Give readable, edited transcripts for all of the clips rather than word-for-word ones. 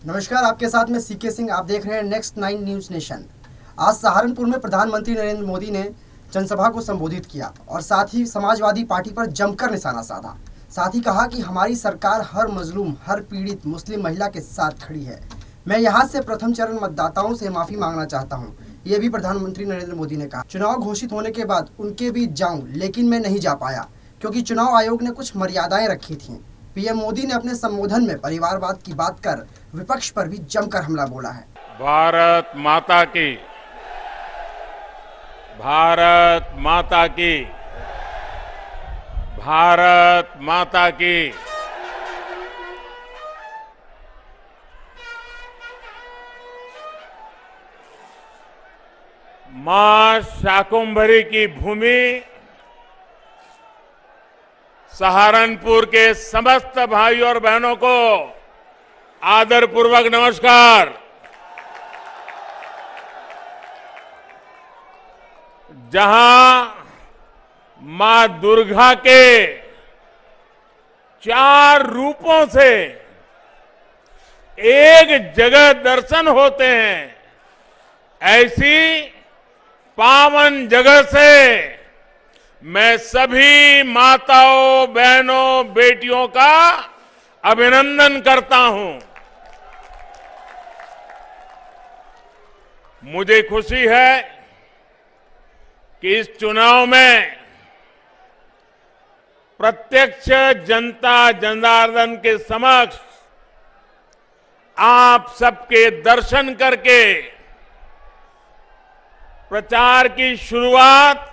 नमस्कार, आपके साथ में सीके सिंह। आप देख रहे हैं नेक्स्ट 9 न्यूज नेशन। आज सहारनपुर में प्रधानमंत्री नरेंद्र मोदी ने जनसभा को संबोधित किया और साथ ही समाजवादी पार्टी पर जमकर निशाना साधा। साथ ही कहा कि हमारी सरकार हर मजलूम, हर पीड़ित मुस्लिम महिला के साथ खड़ी है। मैं यहाँ से प्रथम चरण मतदाताओं से माफी मांगना चाहता हूँ, ये भी प्रधानमंत्री नरेंद्र मोदी ने कहा। चुनाव घोषित होने के बाद उनके बीच जाऊं, लेकिन मैं नहीं जा पाया क्योंकि चुनाव आयोग ने कुछ मर्यादाएं रखी थीं। पीएम मोदी ने अपने संबोधन में परिवारवाद की बात कर विपक्ष पर भी जमकर हमला बोला है। भारत माता की, भारत माता की, भारत माता की। मां शाकुंभरी की भूमि सहारनपुर के समस्त भाइयों और बहनों को आदरपूर्वक नमस्कार। जहां मां दुर्गा के 4 रूपों से एक जगह दर्शन होते हैं, ऐसी पावन जगह से मैं सभी माताओं, बहनों, बेटियों का अभिनंदन करता हूं। मुझे खुशी है कि इस चुनाव में प्रत्यक्ष जनता जनार्दन के समक्ष आप सबके दर्शन करके प्रचार की शुरुआत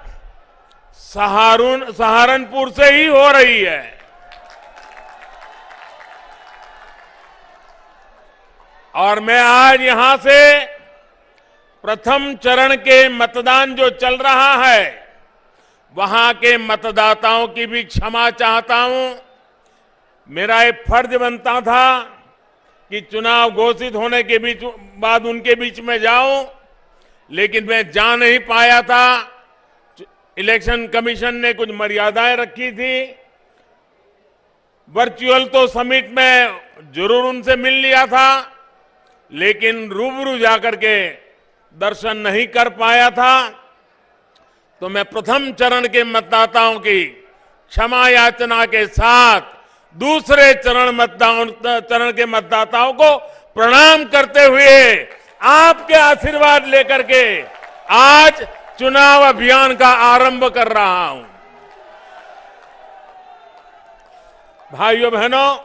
सहारनपुर से ही हो रही है। और मैं आज यहां से प्रथम चरण के मतदान जो चल रहा है, वहां के मतदाताओं की भी क्षमा चाहता हूं। मेरा एक फर्ज बनता था कि चुनाव घोषित होने के बाद उनके बीच में जाऊं, लेकिन मैं जा नहीं पाया था। इलेक्शन कमीशन ने कुछ मर्यादाएं रखी थी। वर्चुअल तो समिट में जरूर उनसे मिल लिया था, लेकिन रूबरू जाकर के दर्शन नहीं कर पाया था। तो मैं प्रथम चरण के मतदाताओं की क्षमा याचना के साथ दूसरे चरण के मतदाताओं को प्रणाम करते हुए आपके आशीर्वाद लेकर के आज चुनाव अभियान का आरंभ कर रहा हूं। भाइयों बहनों,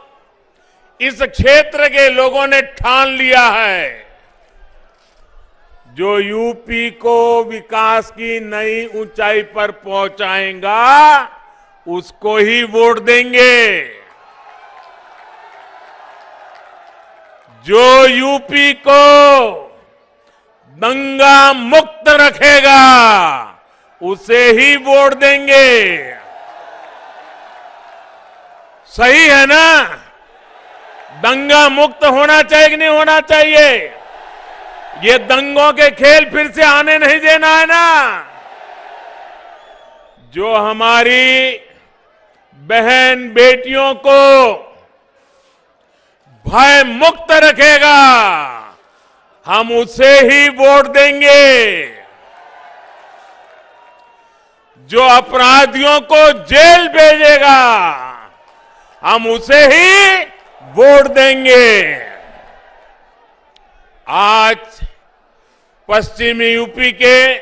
इस क्षेत्र के लोगों ने ठान लिया है, जो यूपी को विकास की नई ऊंचाई पर पहुंचाएगा उसको ही वोट देंगे। जो यूपी को दंगा मुक्त रखेगा उसे ही वोट देंगे। सही है ना? दंगा मुक्त होना चाहिए कि नहीं होना चाहिए? ये दंगों के खेल फिर से आने नहीं देना है ना। जो हमारी बहन बेटियों को भय मुक्त रखेगा हम उसे ही वोट देंगे। जो अपराधियों को जेल भेजेगा हम उसे ही वोट देंगे। आज पश्चिमी यूपी के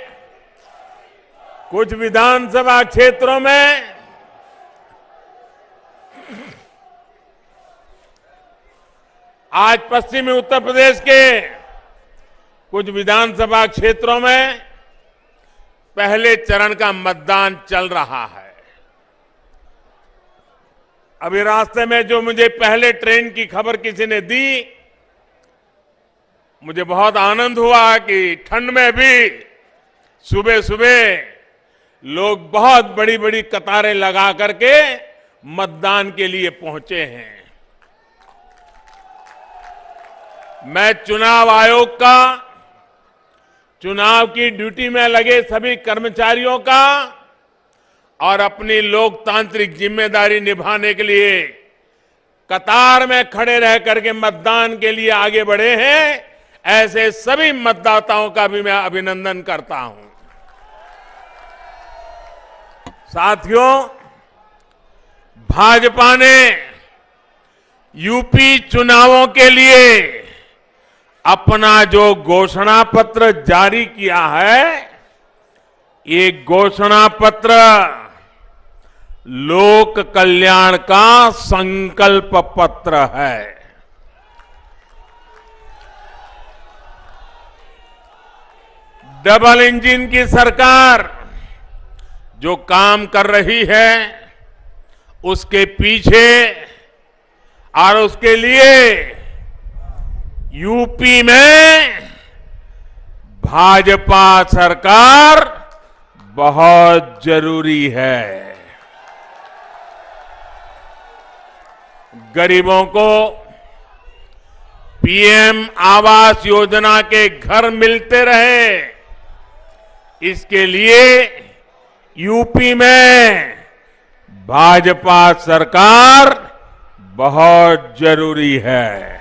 कुछ विधानसभा क्षेत्रों में पश्चिमी उत्तर प्रदेश के कुछ विधानसभा क्षेत्रों में पहले चरण का मतदान चल रहा है। अभी रास्ते में जो मुझे पहले ट्रेन की खबर किसी ने दी, मुझे बहुत आनंद हुआ कि ठंड में भी सुबह सुबह लोग बहुत बड़ी बड़ी कतारें लगा करके मतदान के लिए पहुंचे हैं। मैं चुनाव आयोग का, चुनाव की ड्यूटी में लगे सभी कर्मचारियों का और अपनी लोकतांत्रिक जिम्मेदारी निभाने के लिए कतार में खड़े रह करके मतदान के लिए आगे बढ़े हैं, ऐसे सभी मतदाताओं का भी मैं अभिनंदन करता हूं। साथियों, भाजपा ने यूपी चुनावों के लिए अपना जो घोषणा पत्र जारी किया है, ये घोषणा पत्र लोक कल्याण का संकल्प पत्र है। डबल इंजन की सरकार जो काम कर रही है, उसके पीछे और उसके लिए यूपी में भाजपा सरकार बहुत जरूरी है। गरीबों को पीएम आवास योजना के घर मिलते रहे, इसके लिए यूपी में भाजपा सरकार बहुत जरूरी है।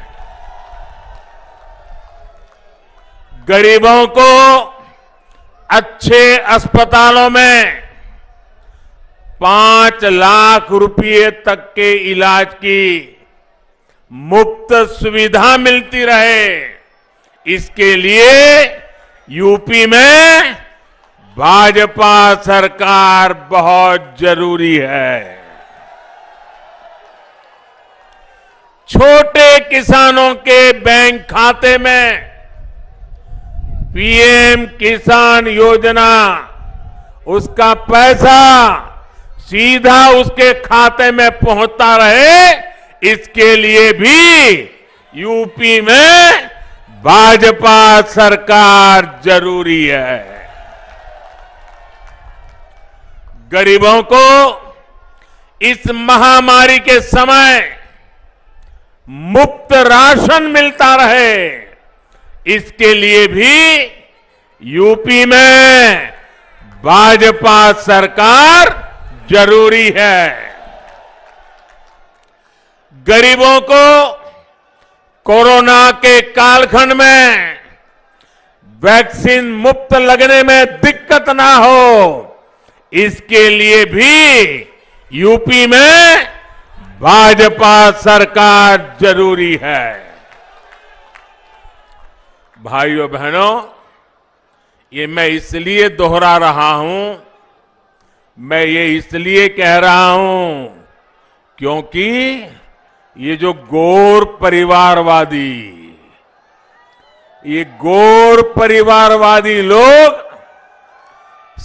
गरीबों को अच्छे अस्पतालों में 5 लाख रुपए तक के इलाज की मुफ्त सुविधा मिलती रहे, इसके लिए यूपी में भाजपा सरकार बहुत जरूरी है। छोटे किसानों के बैंक खाते में पीएम किसान योजना, उसका पैसा सीधा उसके खाते में पहुंचता रहे, इसके लिए भी यूपी में भाजपा सरकार जरूरी है। गरीबों को इस महामारी के समय मुफ्त राशन मिलता रहे, इसके लिए भी यूपी में भाजपा सरकार जरूरी है। गरीबों को कोरोना के कालखंड में वैक्सीन मुफ्त लगने में दिक्कत ना हो, इसके लिए भी यूपी में भाजपा सरकार जरूरी है। भाइयों बहनों, ये मैं इसलिए दोहरा रहा हूं, मैं ये इसलिए कह रहा हूं क्योंकि ये जो गौर परिवारवादी लोग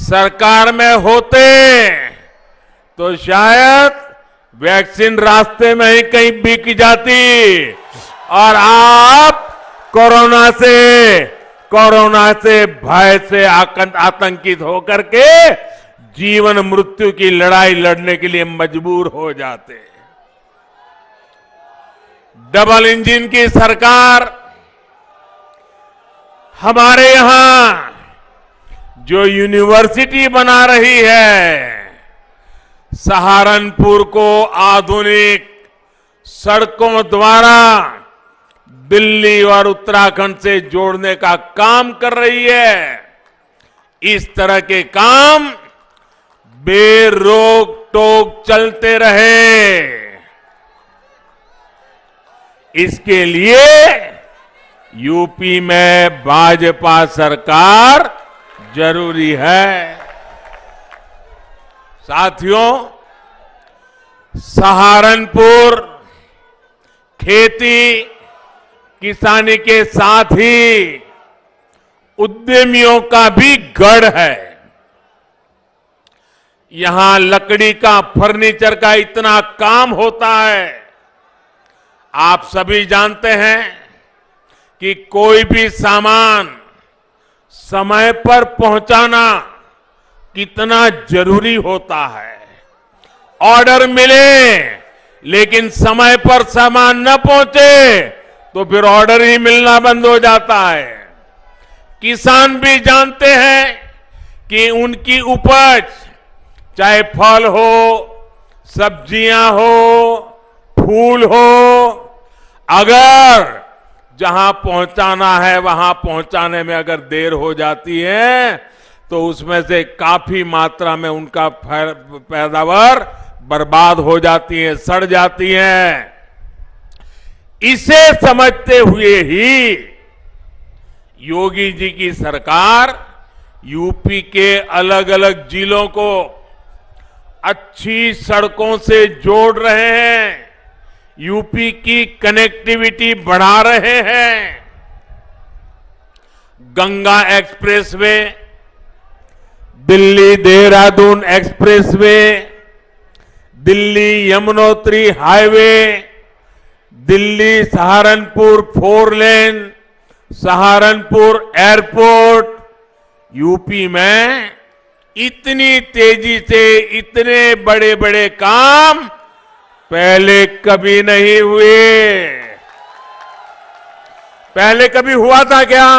सरकार में होते तो शायद वैक्सीन रास्ते में ही कहीं बिक जाती और आप कोरोना से भय से आतंकित होकर के जीवन मृत्यु की लड़ाई लड़ने के लिए मजबूर हो जाते। डबल इंजन की सरकार हमारे यहां जो यूनिवर्सिटी बना रही है, सहारनपुर को आधुनिक सड़कों द्वारा दिल्ली और उत्तराखंड से जोड़ने का काम कर रही है। इस तरह के काम बेरोक टोक चलते रहे, इसके लिए यूपी में भाजपा सरकार जरूरी है। साथियों, सहारनपुर खेती किसानी के साथ ही उद्यमियों का भी गढ़ है। यहां लकड़ी का, फर्नीचर का इतना काम होता है। आप सभी जानते हैं कि कोई भी सामान समय पर पहुंचाना कितना जरूरी होता है। ऑर्डर मिले लेकिन समय पर सामान न पहुंचे तो फिर ऑर्डर ही मिलना बंद हो जाता है। किसान भी जानते हैं कि उनकी उपज, चाहे फल हो, सब्जियां हो, फूल हो, अगर जहां पहुंचाना है वहां पहुंचाने में अगर देर हो जाती है तो उसमें से काफी मात्रा में उनका पैदावार बर्बाद हो जाती है, सड़ जाती है। इसे समझते हुए ही योगी जी की सरकार यूपी के अलग अलग जिलों को अच्छी सड़कों से जोड़ रहे हैं, यूपी की कनेक्टिविटी बढ़ा रहे हैं। Ganga expressway, Delhi Dehradun expressway, Delhi Yamunotri highway, Delhi Saharanpur 4 लेन, सहारनपुर एयरपोर्ट, यूपी में इतनी तेजी से इतने बड़े बड़े काम पहले कभी नहीं हुए। पहले कभी हुआ था क्या?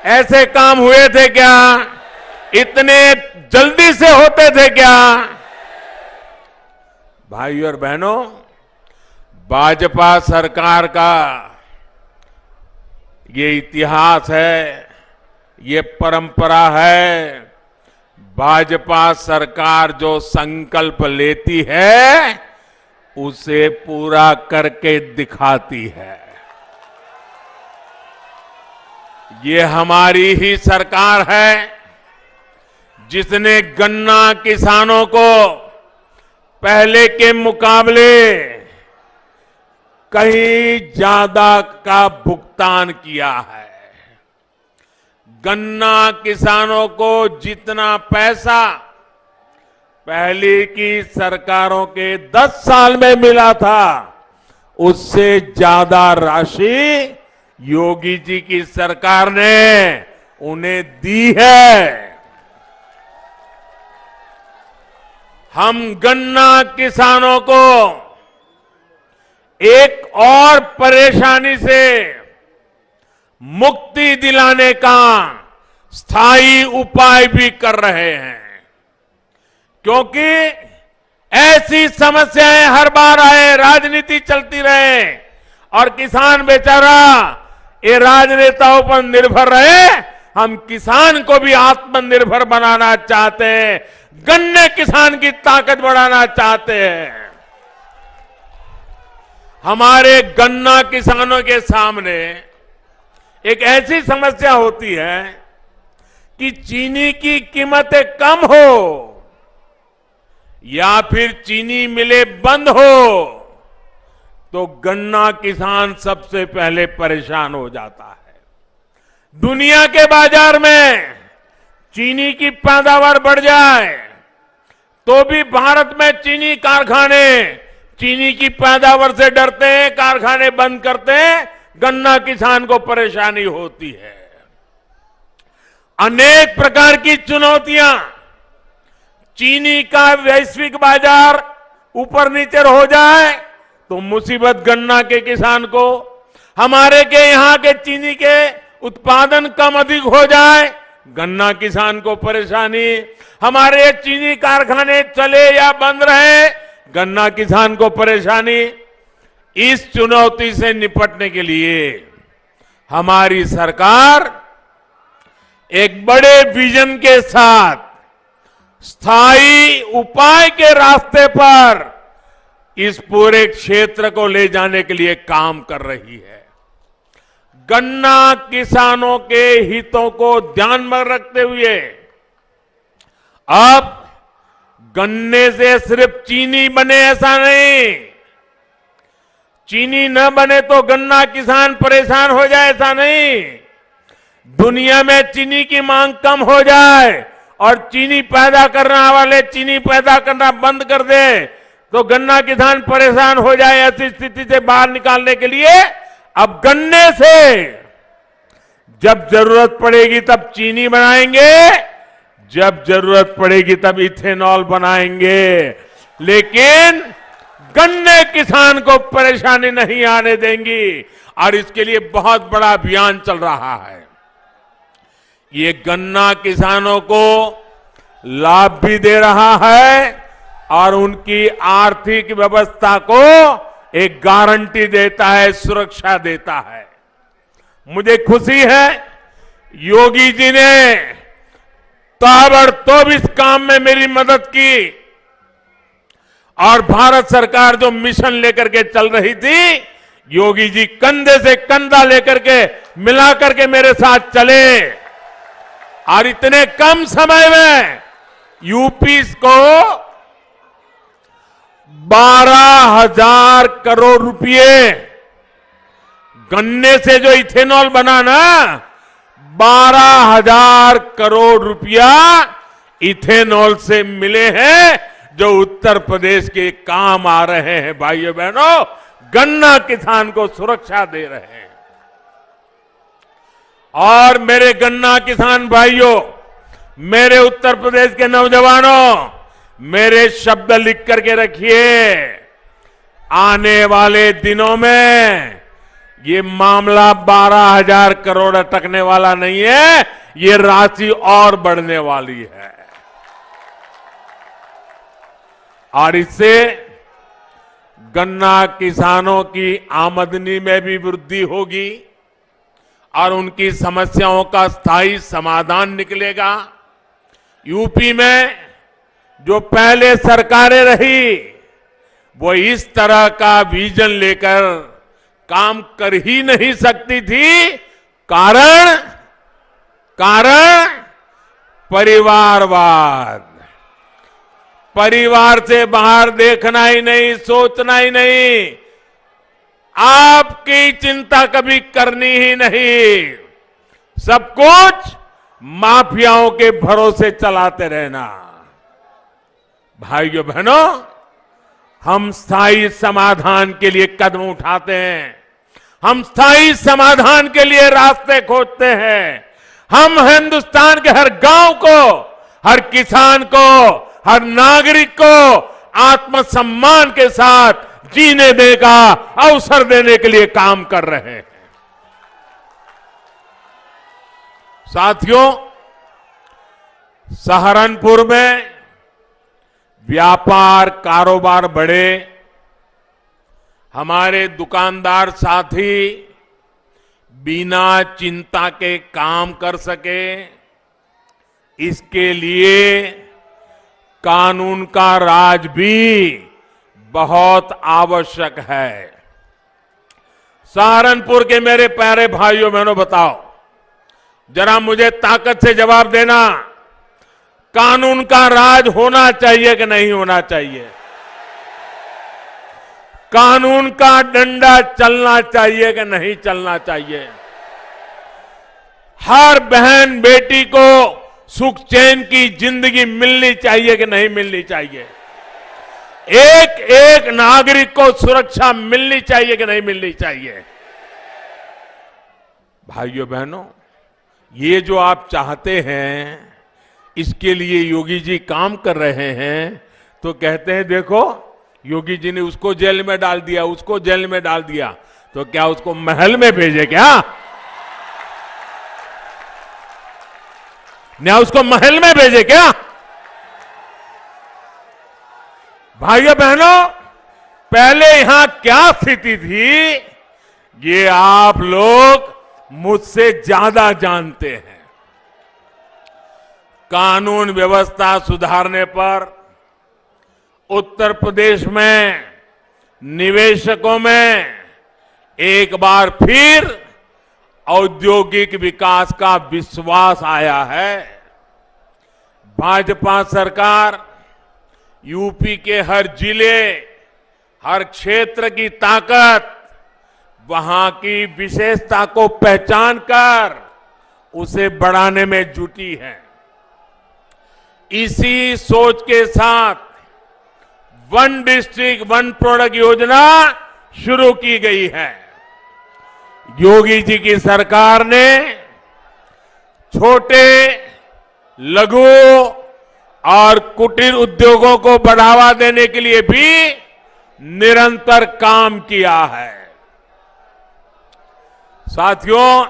ऐसे काम हुए थे क्या? इतने जल्दी से होते थे क्या? भाइयों और बहनों, भाजपा सरकार का ये इतिहास है, ये परंपरा है। भाजपा सरकार जो संकल्प लेती है उसे पूरा करके दिखाती है। ये हमारी ही सरकार है जिसने गन्ना किसानों को पहले के मुकाबले कहीं ज्यादा का भुगतान किया है। गन्ना किसानों को जितना पैसा पहले की सरकारों के 10 साल में मिला था, उससे ज्यादा राशि योगी जी की सरकार ने उन्हें दी है। हम गन्ना किसानों को एक और परेशानी से मुक्ति दिलाने का स्थायी उपाय भी कर रहे हैं, क्योंकि ऐसी समस्याएं हर बार आए, राजनीति चलती रहे और किसान बेचारा ये राजनेताओं पर निर्भर रहे। हम किसान को भी आत्मनिर्भर बनाना चाहते हैं, गन्ने किसान की ताकत बढ़ाना चाहते हैं। हमारे गन्ना किसानों के सामने एक ऐसी समस्या होती है कि चीनी की कीमतें कम हो या फिर चीनी मिलें बंद हो तो गन्ना किसान सबसे पहले परेशान हो जाता है। दुनिया के बाजार में चीनी की पैदावार बढ़ जाए तो भी भारत में चीनी कारखाने चीनी की पैदावार से डरते हैं, कारखाने बंद करते हैं, गन्ना किसान को परेशानी होती है। अनेक प्रकार की चुनौतियां, चीनी का वैश्विक बाजार ऊपर नीचे हो जाए तो मुसीबत गन्ना के किसान को, हमारे के यहां के चीनी के उत्पादन कम अधिक हो जाए गन्ना किसान को परेशानी, हमारे चीनी कारखाने चले या बंद रहे गन्ना किसान को परेशानी। इस चुनौती से निपटने के लिए हमारी सरकार एक बड़े विजन के साथ स्थायी उपाय के रास्ते पर इस पूरे क्षेत्र को ले जाने के लिए काम कर रही है। गन्ना किसानों के हितों को ध्यान में रखते हुए अब गन्ने से सिर्फ चीनी बने ऐसा नहीं, चीनी न बने तो गन्ना किसान परेशान हो जाए ऐसा नहीं, दुनिया में चीनी की मांग कम हो जाए और चीनी पैदा करने वाले चीनी पैदा करना बंद कर दे तो गन्ना किसान परेशान हो जाए, ऐसी स्थिति से बाहर निकालने के लिए अब गन्ने से जब जरूरत पड़ेगी तब चीनी बनाएंगे, जब जरूरत पड़ेगी तब इथेनॉल बनाएंगे, लेकिन गन्ने किसान को परेशानी नहीं आने देंगी। और इसके लिए बहुत बड़ा अभियान चल रहा है। ये गन्ना किसानों को लाभ भी दे रहा है, और उनकी आर्थिक व्यवस्था को एक गारंटी देता है, सुरक्षा देता है। मुझे खुशी है योगी जी ने ताबड़तोड़ इस काम में मेरी मदद की और भारत सरकार जो मिशन लेकर के चल रही थी, योगी जी कंधे से कंधा लेकर के मिला करके मेरे साथ चले और इतने कम समय में यूपी को 12,000 करोड़ रुपए गन्ने से जो इथेनॉल बना ना, 12,000 करोड़ रुपया इथेनॉल से मिले हैं जो उत्तर प्रदेश के काम आ रहे हैं। भाइयों बहनों, गन्ना किसान को सुरक्षा दे रहे हैं। और मेरे गन्ना किसान भाइयों, मेरे उत्तर प्रदेश के नौजवानों, मेरे शब्द लिख करके रखिए, आने वाले दिनों में ये मामला 12,000 करोड़ अटकने वाला नहीं है, ये राशि और बढ़ने वाली है। और इससे गन्ना किसानों की आमदनी में भी वृद्धि होगी और उनकी समस्याओं का स्थायी समाधान निकलेगा। यूपी में जो पहले सरकारें रही, वो इस तरह का विजन लेकर काम कर ही नहीं सकती थी। कारण परिवारवाद, परिवार से बाहर देखना ही नहीं, सोचना ही नहीं, आपकी चिंता कभी करनी ही नहीं, सब कुछ माफियाओं के भरोसे चलाते रहना। भाइयों बहनों, हम स्थायी समाधान के लिए कदम उठाते हैं, हम स्थायी समाधान के लिए रास्ते खोजते हैं। हम हिंदुस्तान के हर गांव को, हर किसान को, हर नागरिक को आत्मसम्मान के साथ जीने देने का अवसर देने के लिए काम कर रहे हैं। साथियों, सहारनपुर में व्यापार कारोबार बढ़े, हमारे दुकानदार साथी बिना चिंता के काम कर सके, इसके लिए कानून का राज भी बहुत आवश्यक है। सहारनपुर के मेरे प्यारे भाइयों बहनों, बताओ जरा मुझे ताकत से जवाब देना, कानून का राज होना चाहिए कि नहीं होना चाहिए? कानून का डंडा चलना चाहिए कि नहीं चलना चाहिए? हर बहन बेटी को सुख चैन की जिंदगी मिलनी चाहिए कि नहीं मिलनी चाहिए? एक एक नागरिक को सुरक्षा मिलनी चाहिए कि नहीं मिलनी चाहिए? भाइयों बहनों, ये जो आप चाहते हैं, इसके लिए योगी जी काम कर रहे हैं। तो कहते हैं देखो, योगी जी ने उसको जेल में डाल दिया, उसको जेल में डाल दिया, तो क्या उसको महल में भेजे क्या? क्या उसको महल में भेजे क्या? भाइयों बहनों, पहले यहां क्या स्थिति थी, ये आप लोग मुझसे ज्यादा जानते हैं। कानून व्यवस्था सुधारने पर उत्तर प्रदेश में निवेशकों में एक बार फिर औद्योगिक विकास का विश्वास आया है। भाजपा सरकार यूपी के हर जिले, हर क्षेत्र की ताकत, वहां की विशेषता को पहचान कर उसे बढ़ाने में जुटी है। इसी सोच के साथ वन डिस्ट्रिक्ट वन प्रोडक्ट योजना शुरू की गई है। योगी जी की सरकार ने छोटे, लघु और कुटीर उद्योगों को बढ़ावा देने के लिए भी निरंतर काम किया है। साथियों,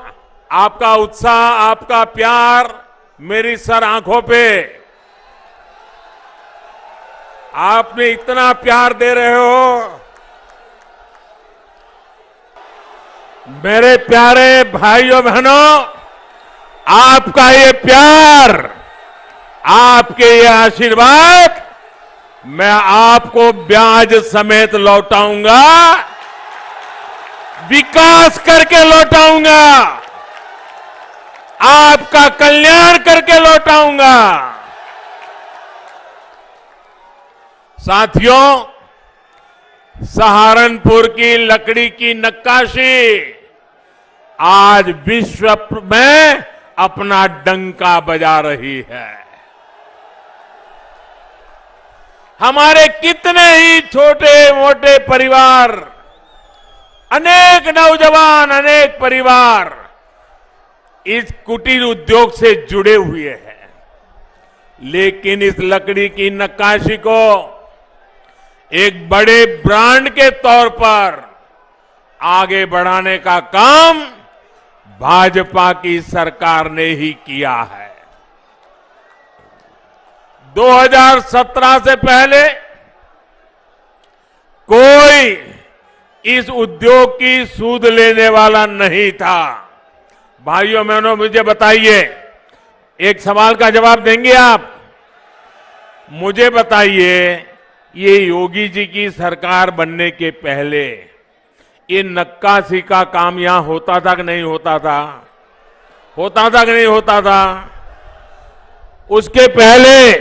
आपका उत्साह, आपका प्यार मेरी सर आंखों पे, आपने इतना प्यार दे रहे हो। मेरे प्यारे भाइयों बहनों, आपका ये प्यार, आपके ये आशीर्वाद मैं आपको ब्याज समेत लौटाऊंगा, विकास करके लौटाऊंगा, आपका कल्याण करके लौटाऊंगा। साथियों, सहारनपुर की लकड़ी की नक्काशी आज विश्व में अपना डंका बजा रही है। हमारे कितने ही छोटे मोटे परिवार, अनेक नौजवान, अनेक परिवार इस कुटीर उद्योग से जुड़े हुए हैं, लेकिन इस लकड़ी की नक्काशी को एक बड़े ब्रांड के तौर पर आगे बढ़ाने का काम भाजपा की सरकार ने ही किया है। 2017 से पहले कोई इस उद्योग की सूद लेने वाला नहीं था। भाइयों बहनों, मुझे बताइए, एक सवाल का जवाब देंगे आप? मुझे बताइए, ये योगी जी की सरकार बनने के पहले ये नक्काशी का काम यहां होता था कि नहीं होता था? होता था कि नहीं होता था? उसके पहले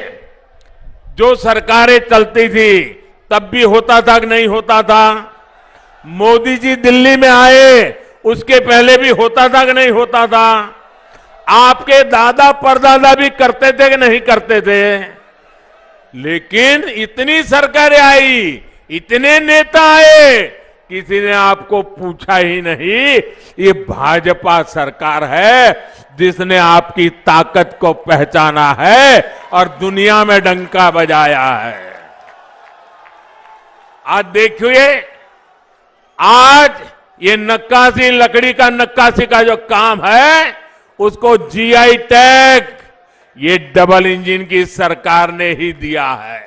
जो सरकारें चलती थी तब भी होता था कि नहीं होता था? मोदी जी दिल्ली में आए उसके पहले भी होता था कि नहीं होता था? आपके दादा परदादा भी करते थे कि नहीं करते थे? लेकिन इतनी सरकारें आई, इतने नेता आए, किसी ने आपको पूछा ही नहीं। ये भाजपा सरकार है जिसने आपकी ताकत को पहचाना है और दुनिया में डंका बजाया है। आज देखिए, आज ये नक्काशी, लकड़ी का नक्काशी का जो काम है, उसको जीआई टैग ये डबल इंजन की सरकार ने ही दिया है।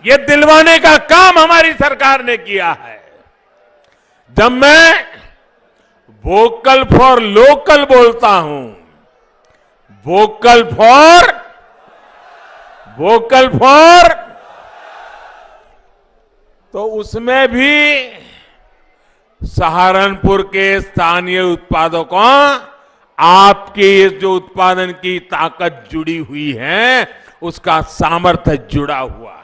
ये दिलवाने का काम हमारी सरकार ने किया है। जब मैं वोकल फॉर लोकल बोलता हूं, वोकल फॉर तो उसमें भी सहारनपुर के स्थानीय उत्पादों को आपकी जो उत्पादन की ताकत जुड़ी हुई है, उसका सामर्थ्य जुड़ा हुआ है।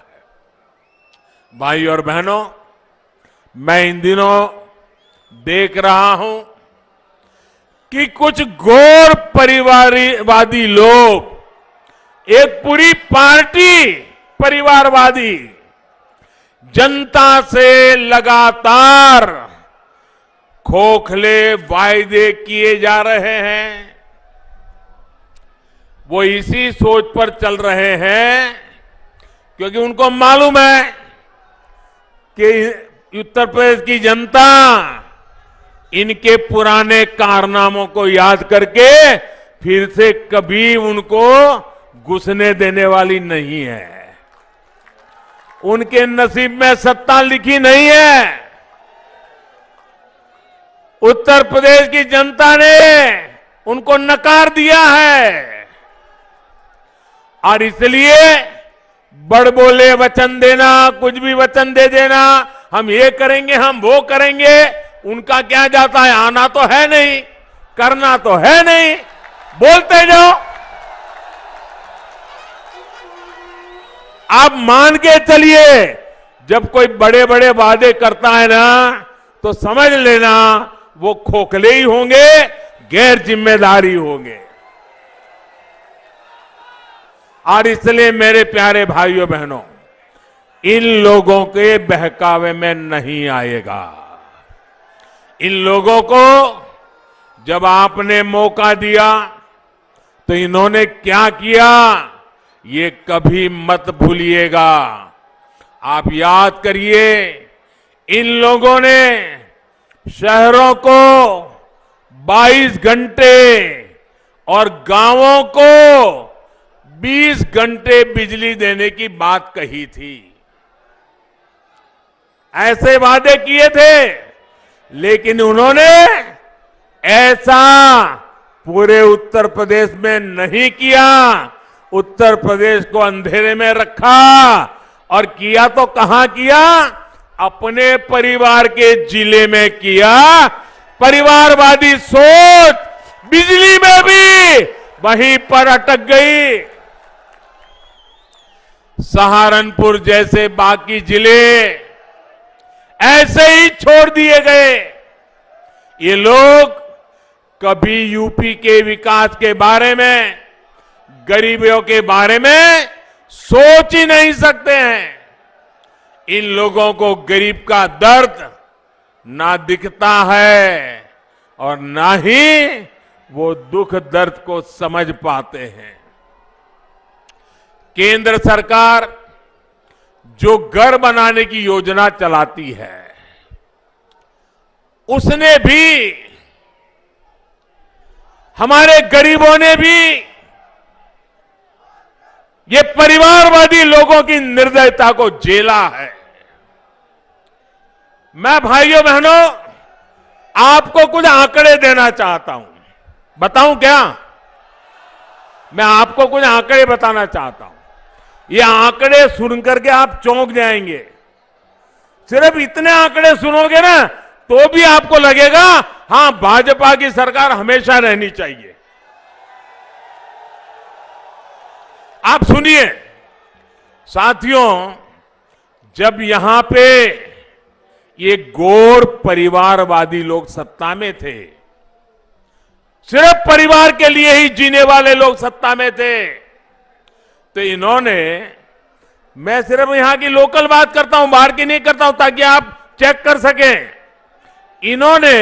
भाई और बहनों, मैं इन दिनों देख रहा हूं कि कुछ गैर परिवारवादी लोग, एक पूरी पार्टी परिवारवादी, जनता से लगातार खोखले वायदे किए जा रहे हैं। वो इसी सोच पर चल रहे हैं क्योंकि उनको मालूम है कि उत्तर प्रदेश की जनता इनके पुराने कारनामों को याद करके फिर से कभी उनको घुसने देने वाली नहीं है। उनके नसीब में सत्ता लिखी नहीं है। उत्तर प्रदेश की जनता ने उनको नकार दिया है और इसलिए बड़बोले वचन देना, कुछ भी वचन दे देना, हम ये करेंगे, हम वो करेंगे, उनका क्या जाता है? आना तो है नहीं, करना तो है नहीं, बोलते जाओ। आप मान के चलिए, जब कोई बड़े बड़े वादे करता है ना, तो समझ लेना वो खोखले ही होंगे, गैर जिम्मेदारी होंगे। और इसलिए मेरे प्यारे भाइयों बहनों, इन लोगों के बहकावे में नहीं आएगा। इन लोगों को जब आपने मौका दिया तो इन्होंने क्या किया, ये कभी मत भूलिएगा। आप याद करिए, इन लोगों ने शहरों को 22 घंटे और गांवों को 20 घंटे बिजली देने की बात कही थी। ऐसे वादे किए थे, लेकिन उन्होंने ऐसा पूरे उत्तर प्रदेश में नहीं किया। उत्तर प्रदेश को अंधेरे में रखा, और किया तो कहां किया? अपने परिवार के जिले में किया। परिवारवादी सोच बिजली में भी वहीं पर अटक गई। सहारनपुर जैसे बाकी जिले ऐसे ही छोड़ दिए गए। ये लोग कभी यूपी के विकास के बारे में, गरीबों के बारे में सोच ही नहीं सकते हैं। इन लोगों को गरीब का दर्द ना दिखता है और ना ही वो दुख दर्द को समझ पाते हैं। केंद्र सरकार जो घर बनाने की योजना चलाती है, उसने भी, हमारे गरीबों ने भी ये परिवारवादी लोगों की निर्दयता को झेला है। मैं भाइयों बहनों आपको कुछ आंकड़े देना चाहता हूं। बताऊं क्या? मैं आपको कुछ आंकड़े बताना चाहता हूं। ये आंकड़े सुनकर के आप चौंक जाएंगे। सिर्फ इतने आंकड़े सुनोगे ना तो भी आपको लगेगा हां, भाजपा की सरकार हमेशा रहनी चाहिए। आप सुनिए साथियों, जब यहां पे ये गौर परिवारवादी लोग सत्ता में थे, सिर्फ परिवार के लिए ही जीने वाले लोग सत्ता में थे, तो इन्होंने, मैं सिर्फ यहां की लोकल बात करता हूं, बाहर की नहीं करता हूं, ताकि आप चेक कर सकें। इन्होंने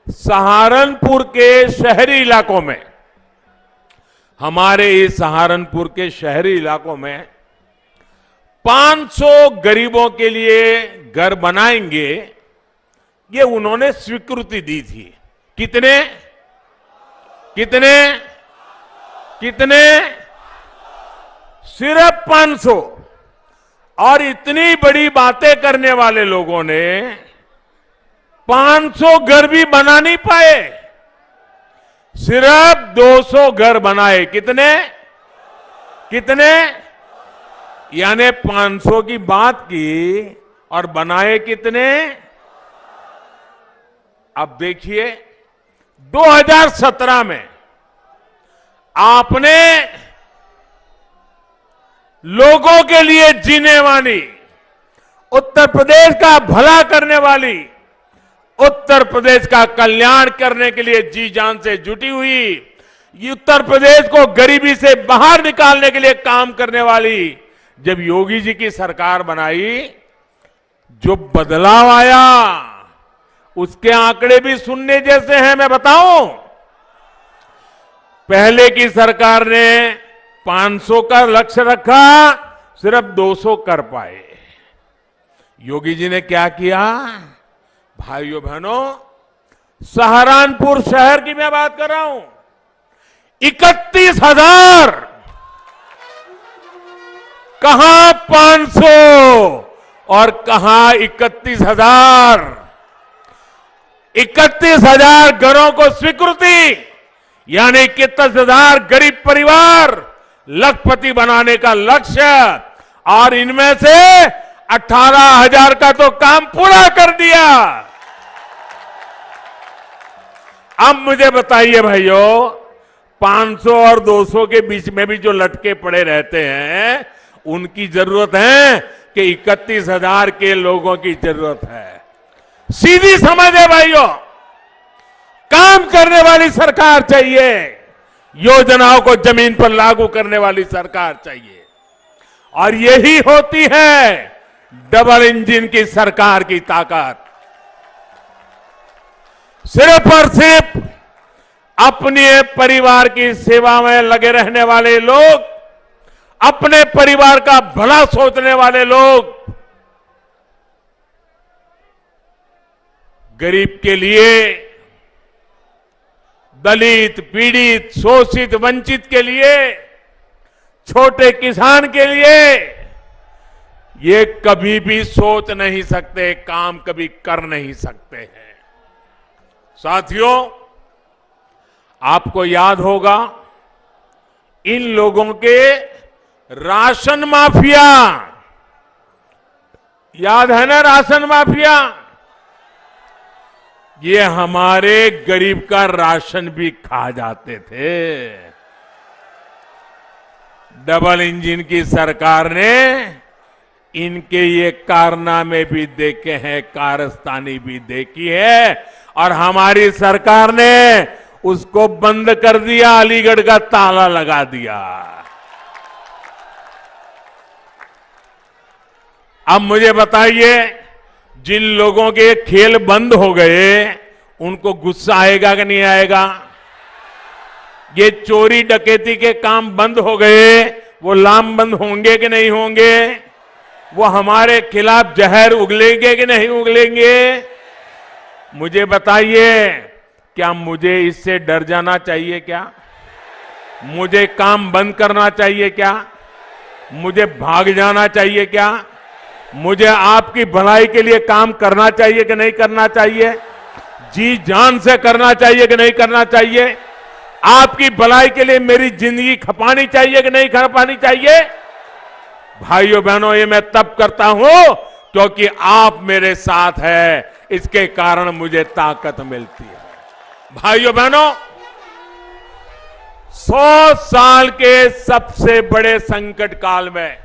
सहारनपुर के शहरी इलाकों में, हमारे इस सहारनपुर के शहरी इलाकों में 500 गरीबों के लिए घर बनाएंगे, ये उन्होंने स्वीकृति दी थी। कितने कितने कितने? सिर्फ 500। और इतनी बड़ी बातें करने वाले लोगों ने 500 घर भी बना नहीं पाए, सिर्फ 200 घर बनाए। कितने कितने? यानी 500 की बात की और बनाए कितने? अब देखिए 2017 में आपने लोगों के लिए जीने वाली, उत्तर प्रदेश का भला करने वाली, उत्तर प्रदेश का कल्याण करने के लिए जी जान से जुटी हुई, ये उत्तर प्रदेश को गरीबी से बाहर निकालने के लिए काम करने वाली जब योगी जी की सरकार बनाई, जो बदलाव आया उसके आंकड़े भी सुनने जैसे हैं। मैं बताऊं, पहले की सरकार ने 500 का लक्ष्य रखा, सिर्फ 200 कर पाए। योगी जी ने क्या किया? भाइयों बहनों, सहारनपुर शहर की मैं बात कर रहा हूं, 31,000, कहां 500 और कहां 31,000। 31,000 घरों को स्वीकृति, यानी 31,000 गरीब परिवार लखपति बनाने का लक्ष्य, और इनमें से 18,000 का तो काम पूरा कर दिया। अब मुझे बताइए भाइयों, 500 और 200 के बीच में भी जो लटके पड़े रहते हैं, उनकी जरूरत है कि 31,000 के लोगों की जरूरत है। सीधी समझ है भाइयों, काम करने वाली सरकार चाहिए, योजनाओं को जमीन पर लागू करने वाली सरकार चाहिए, और यही होती है डबल इंजन की सरकार की ताकत। सिर्फ और सिर्फ अपने परिवार की सेवा में लगे रहने वाले लोग, अपने परिवार का भला सोचने वाले लोग, गरीब के लिए, दलित, पीड़ित, शोषित, वंचित के लिए छोटे किसान के लिए ये कभी भी सोच नहीं सकते, काम कभी कर नहीं सकते हैं। साथियों, आपको याद होगा इन लोगों के राशन माफिया, याद है ना राशन माफिया, ये हमारे गरीब का राशन भी खा जाते थे। डबल इंजन की सरकार ने इनके ये कारनामे भी देखे हैं, कारस्तानी भी देखी है, और हमारी सरकार ने उसको बंद कर दिया, अलीगढ़ का ताला लगा दिया। अब मुझे बताइए, जिन लोगों के खेल बंद हो गए उनको गुस्सा आएगा कि नहीं आएगा? ये चोरी डकैती के काम बंद हो गए, वो लामबंद होंगे कि नहीं होंगे? वो हमारे खिलाफ जहर उगलेंगे कि नहीं उगलेंगे? मुझे बताइए, क्या मुझे इससे डर जाना चाहिए क्या? मुझे काम बंद करना चाहिए क्या? मुझे भाग जाना चाहिए क्या? मुझे आपकी भलाई के लिए काम करना चाहिए कि नहीं करना चाहिए? जी जान से करना चाहिए कि नहीं करना चाहिए? आपकी भलाई के लिए मेरी जिंदगी खपानी चाहिए कि नहीं खपानी चाहिए? भाइयों बहनों, ये मैं तब करता हूं क्योंकि आप मेरे साथ हैं, इसके कारण मुझे ताकत मिलती है। भाइयों बहनों, 100 साल के सबसे बड़े संकट काल में,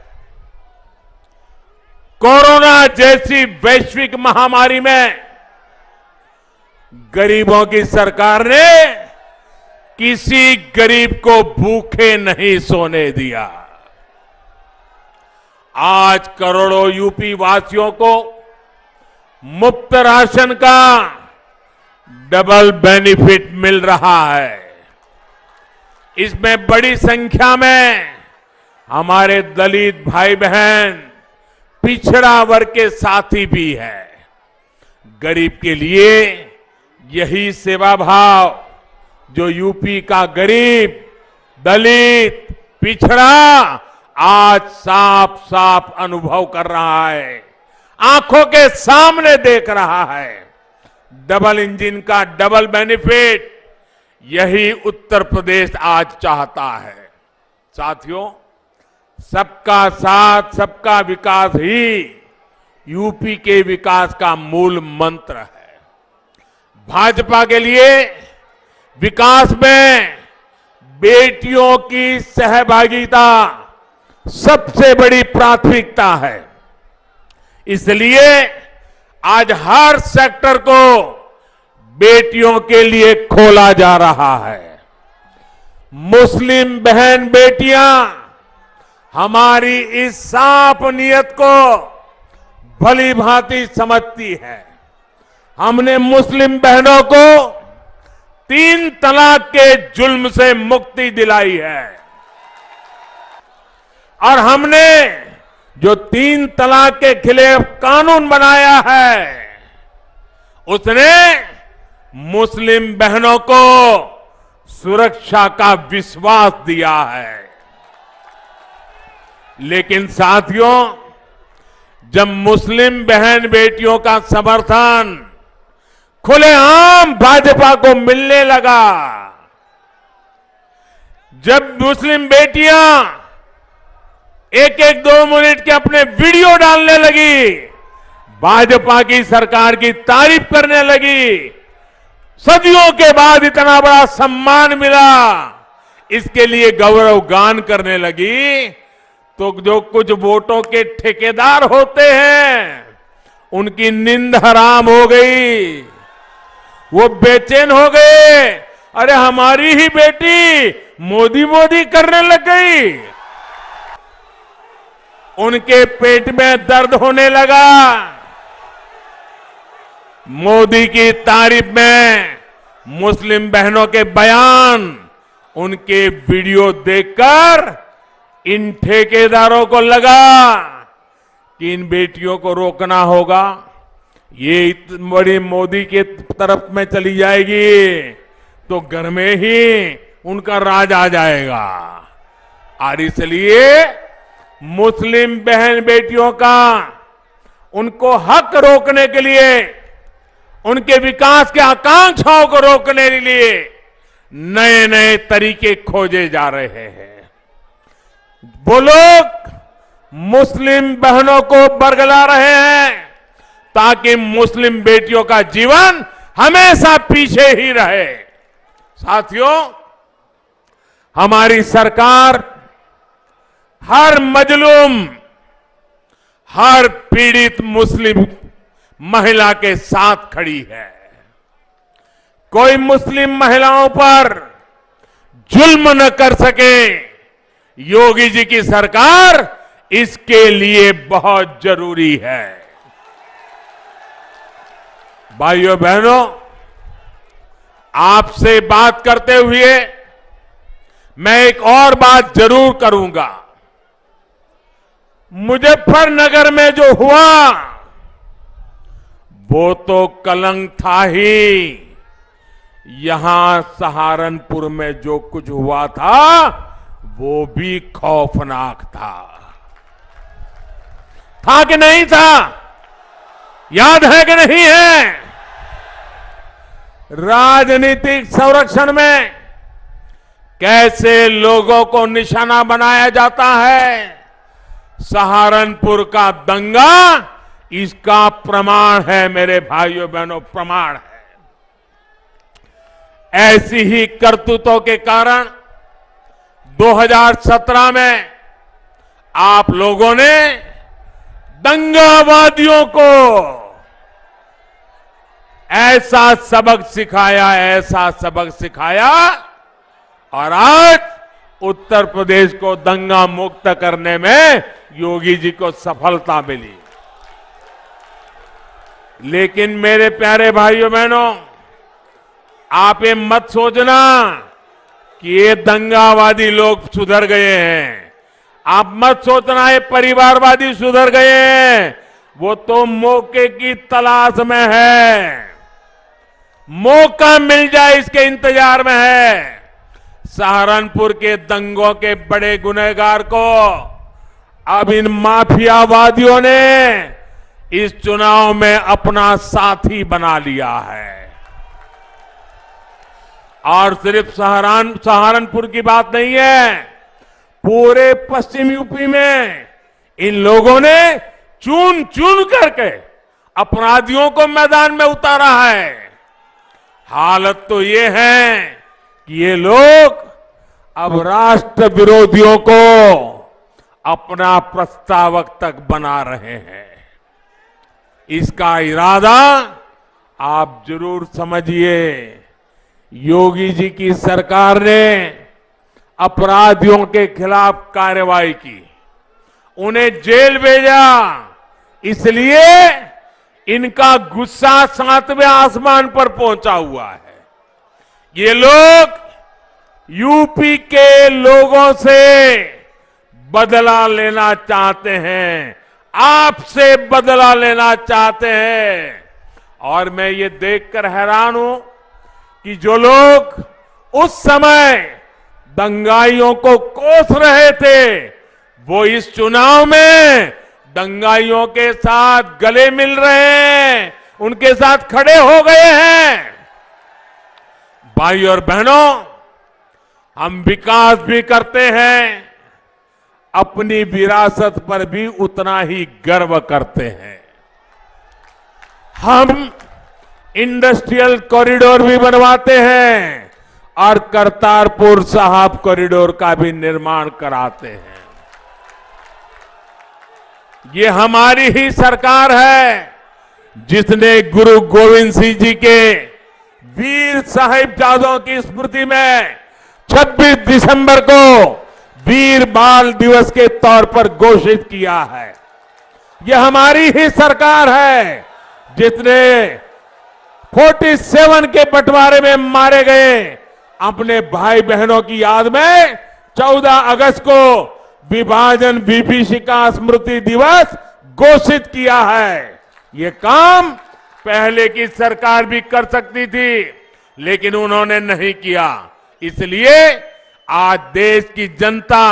कोरोना जैसी वैश्विक महामारी में, गरीबों की सरकार ने किसी गरीब को भूखे नहीं सोने दिया। आज करोड़ों यूपी वासियों को मुफ्त राशन का डबल बेनिफिट मिल रहा है। इसमें बड़ी संख्या में हमारे दलित भाई बहन, पिछड़ा वर्ग के साथी भी है। गरीब के लिए यही सेवा भाव जो यूपी का गरीब, दलित, पिछड़ा आज साफ साफ अनुभव कर रहा है, आंखों के सामने देख रहा है। डबल इंजन का डबल बेनिफिट यही उत्तर प्रदेश आज चाहता है। साथियों, सबका साथ सबका विकास ही यूपी के विकास का मूल मंत्र है। भाजपा के लिए विकास में बेटियों की सहभागिता सबसे बड़ी प्राथमिकता है। इसलिए आज हर सेक्टर को बेटियों के लिए खोला जा रहा है। मुस्लिम बहन बेटियां हमारी इस साफ नियत को भली भांति समझती है। हमने मुस्लिम बहनों को 3 तलाक के जुल्म से मुक्ति दिलाई है, और हमने जो 3 तलाक के खिलाफ कानून बनाया है, उसने मुस्लिम बहनों को सुरक्षा का विश्वास दिया है। लेकिन साथियों, जब मुस्लिम बहन बेटियों का समर्थन खुलेआम भाजपा को मिलने लगा, जब मुस्लिम बेटियां 1-1, 2 मिनट के अपने वीडियो डालने लगी, भाजपा की सरकार की तारीफ करने लगी, सदियों के बाद इतना बड़ा सम्मान मिला, इसके लिए गौरव गान करने लगी, तो जो कुछ वोटों के ठेकेदार होते हैं उनकी नींद हराम हो गई। वो बेचैन हो गए, अरे हमारी ही बेटी मोदी मोदी करने लग गई। उनके पेट में दर्द होने लगा। मोदी की तारीफ में मुस्लिम बहनों के बयान, उनके वीडियो देखकर इन ठेकेदारों को लगा कि इन बेटियों को रोकना होगा, ये इतनी बड़ी मोदी के तरफ में चली जाएगी तो घर में ही उनका राज आ जाएगा। और इसलिए मुस्लिम बहन बेटियों का उनको हक रोकने के लिए, उनके विकास के आकांक्षाओं को रोकने के लिए नए नए तरीके खोजे जा रहे हैं। वो लोग मुस्लिम बहनों को बरगला रहे हैं ताकि मुस्लिम बेटियों का जीवन हमेशा पीछे ही रहे। साथियों, हमारी सरकार हर मजलूम, हर पीड़ित मुस्लिम महिला के साथ खड़ी है। कोई मुस्लिम महिलाओं पर जुल्म न कर सके, योगी जी की सरकार इसके लिए बहुत जरूरी है। भाइयों बहनों, आपसे बात करते हुए मैं एक और बात जरूर करूंगा। मुजफ्फरनगर में जो हुआ वो तो कलंक था ही, यहां सहारनपुर में जो कुछ हुआ था वो भी खौफनाक था कि नहीं था? याद है कि नहीं है? राजनीतिक संरक्षण में कैसे लोगों को निशाना बनाया जाता है, सहारनपुर का दंगा इसका प्रमाण है। मेरे भाइयों बहनों, प्रमाण है। ऐसी ही करतूतों के कारण 2017 में आप लोगों ने दंगावादियों को ऐसा सबक सिखाया और आज उत्तर प्रदेश को दंगा मुक्त करने में योगी जी को सफलता मिली। लेकिन मेरे प्यारे भाइयों बहनों, आप ये मत सोचना कि ये दंगावादी लोग सुधर गए हैं। आप मत सोचना ये परिवारवादी सुधर गए हैं। वो तो मौके की तलाश में है, मौका मिल जाए इसके इंतजार में है। सहारनपुर के दंगों के बड़े गुनहगार को अब इन माफियावादियों ने इस चुनाव में अपना साथी बना लिया है। और सिर्फ सहारनपुर की बात नहीं है, पूरे पश्चिम यूपी में इन लोगों ने चुन चुन करके अपराधियों को मैदान में उतारा है। हालत तो ये है कि ये लोग अब राष्ट्र विरोधियों को अपना प्रस्तावक तक बना रहे हैं। इसका इरादा आप जरूर समझिए। योगी जी की सरकार ने अपराधियों के खिलाफ कार्रवाई की, उन्हें जेल भेजा, इसलिए इनका गुस्सा 7वें आसमान पर पहुंचा हुआ है। ये लोग यूपी के लोगों से बदला लेना चाहते हैं, आपसे बदला लेना चाहते हैं। और मैं ये देखकर हैरान हूं कि जो लोग उस समय दंगाइयों को कोस रहे थे, वो इस चुनाव में दंगाइयों के साथ गले मिल रहे हैं, उनके साथ खड़े हो गए हैं। भाई और बहनों, हम विकास भी करते हैं, अपनी विरासत पर भी उतना ही गर्व करते हैं। हम इंडस्ट्रियल कॉरिडोर भी बनवाते हैं और करतारपुर साहिब कॉरिडोर का भी निर्माण कराते हैं। ये हमारी ही सरकार है जिसने गुरु गोविंद सिंह जी के वीर साहिबजादों की स्मृति में 26 दिसंबर को वीर बाल दिवस के तौर पर घोषित किया है। यह हमारी ही सरकार है जिसने 47 के बंटवारे में मारे गए अपने भाई बहनों की याद में 14 अगस्त को विभाजन विभीषिका स्मृति दिवस घोषित किया है। ये काम पहले की सरकार भी कर सकती थी, लेकिन उन्होंने नहीं किया। इसलिए आज देश की जनता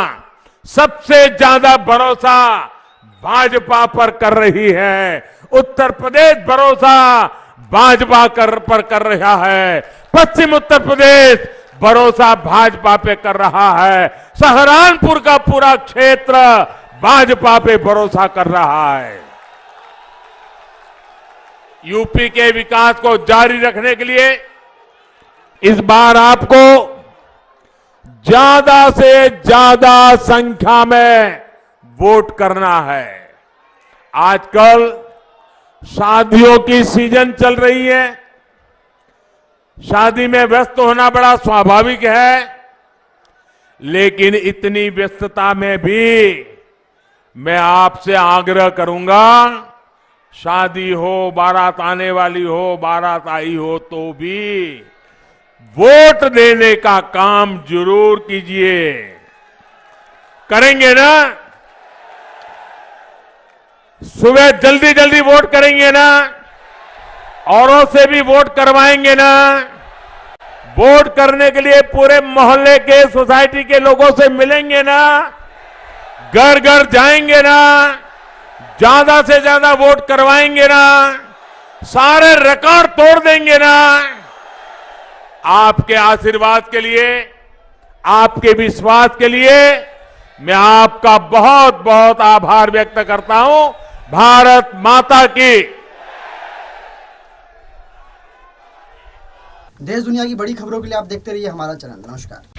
सबसे ज्यादा भरोसा भाजपा पर कर रही है। उत्तर प्रदेश भरोसा भाजपा पर कर रहा है। पश्चिम उत्तर प्रदेश भरोसा भाजपा पे कर रहा है। सहारनपुर का पूरा क्षेत्र भाजपा पे भरोसा कर रहा है। यूपी के विकास को जारी रखने के लिए इस बार आपको ज्यादा से ज्यादा संख्या में वोट करना है। आजकल शादियों की सीजन चल रही है। शादी में व्यस्त होना बड़ा स्वाभाविक है, लेकिन इतनी व्यस्तता में भी मैं आपसे आग्रह करूंगा, शादी हो, बारात आने वाली हो, बारात आई हो तो भी वोट देने का काम जरूर कीजिए। करेंगे ना? सुबह जल्दी जल्दी वोट करेंगे ना? औरों से भी वोट करवाएंगे ना? वोट करने के लिए पूरे मोहल्ले के, सोसाइटी के लोगों से मिलेंगे ना? घर घर जाएंगे ना? ज्यादा से ज्यादा वोट करवाएंगे ना? सारे रिकॉर्ड तोड़ देंगे ना? आपके आशीर्वाद के लिए, आपके विश्वास के लिए मैं आपका बहुत बहुत आभार व्यक्त करता हूं। भारत माता की। देश दुनिया की बड़ी खबरों के लिए आप देखते रहिए हमारा चैनल। नमस्कार।